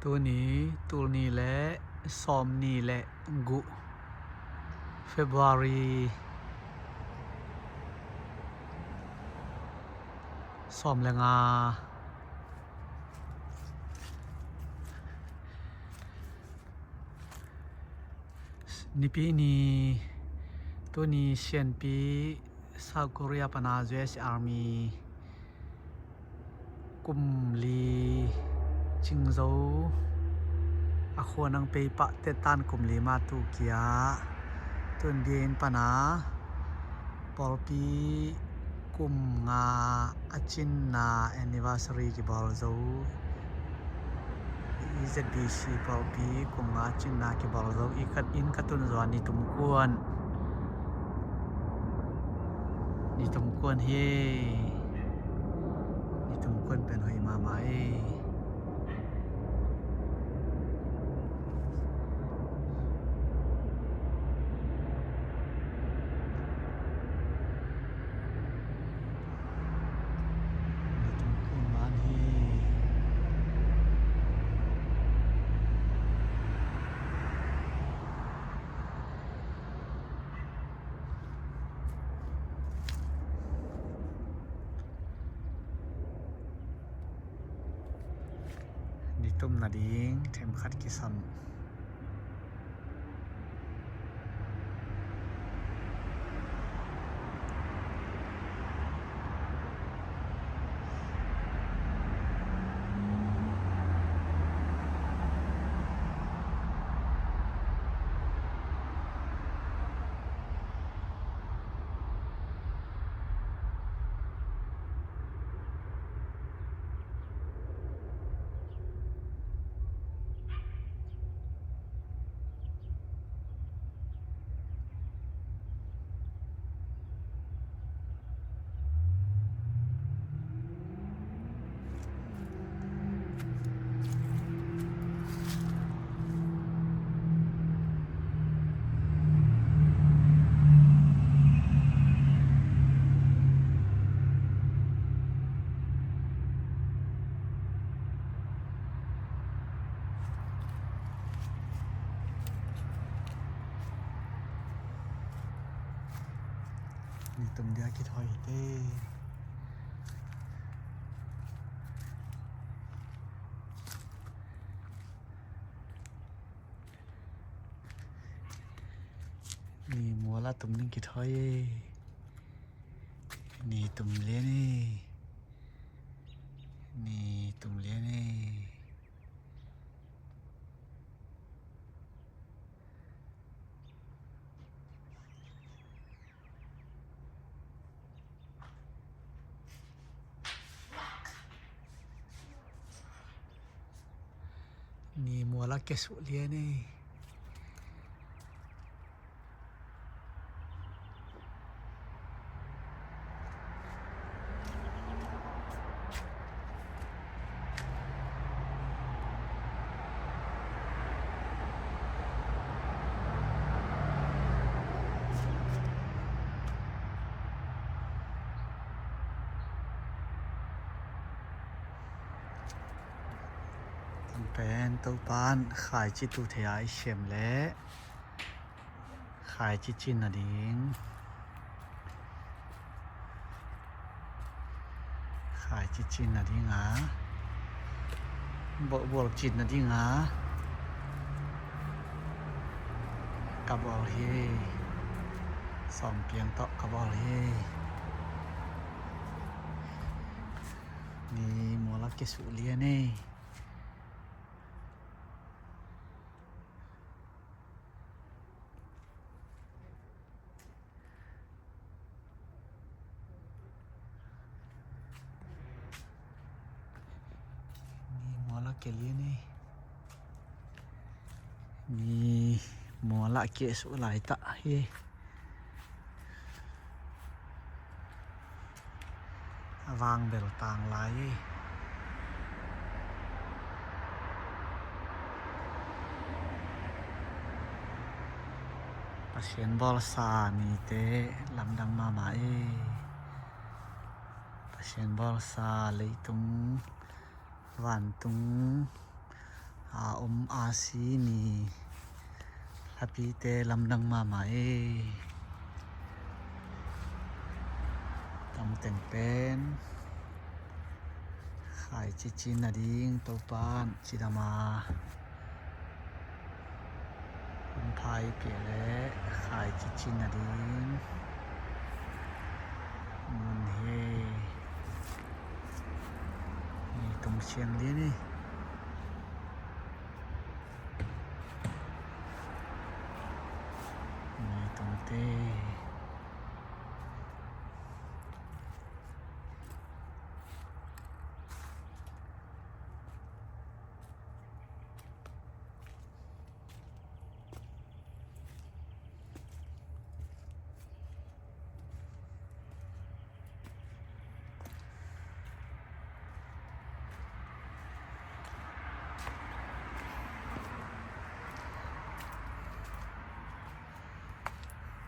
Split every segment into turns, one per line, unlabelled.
ตัวนี้และซอมนี้และกุ February ซอมและงานี่ปีนี้ตัวนี้เชียนปี South Korea ปนา US Army กุมลีจิงโซอาควนังไปปะเตตันกุมลีมาตุเกียตุนเดียนปนาปอลปีกุมงาอาจินนา anniversary กิบอลโซ EZBC ปอลปีกุมงาอาจินนากิบอลโซอีกัดอินกัตุนซวานิตุมกวนนี่ตุมกวนเฮนี่ตุมกวนเป็นหอยมาไหมนี่ตุมนาดิงเทมขัดกิซัมนี่ตุมเดียกิถอยเต้นี่มัวละตุมนึงกิถอยนี่ตุมเลี้ยนี่ตุมเลี้ยนี่มัวละเกสุเลี้ยนี่เป็นตัวปานขายจิตุเทียเข็มและขายจิจินนะดิงขายจิจินนะดิงหาบวกจิตนะดิงหากับบอลเฮสองเปียงเตาะกับบอลเฮนี่มัวลักเกสุเลียนี่เกลียนี่นี่มัวละเกสุหลายตะเฮวางเบลต่างหลายปัเชียนบอลซานี่เตลำดังมาปัเชียนบอลซาเลยตุงวันตุง อาอมอาซีนีลาปีเตลำดังมาไหมตำแต่งเป็นขายจิจินนาดิงตัวปานจิดามาคนไทยเปียและขายจิจินนาดิงมุนเฮนี่ตรงเชียงเลี้ยนี่นี่ตรงเต้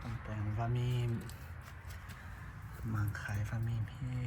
ต้องแปลงว่ามีมังขายว่ามีพี่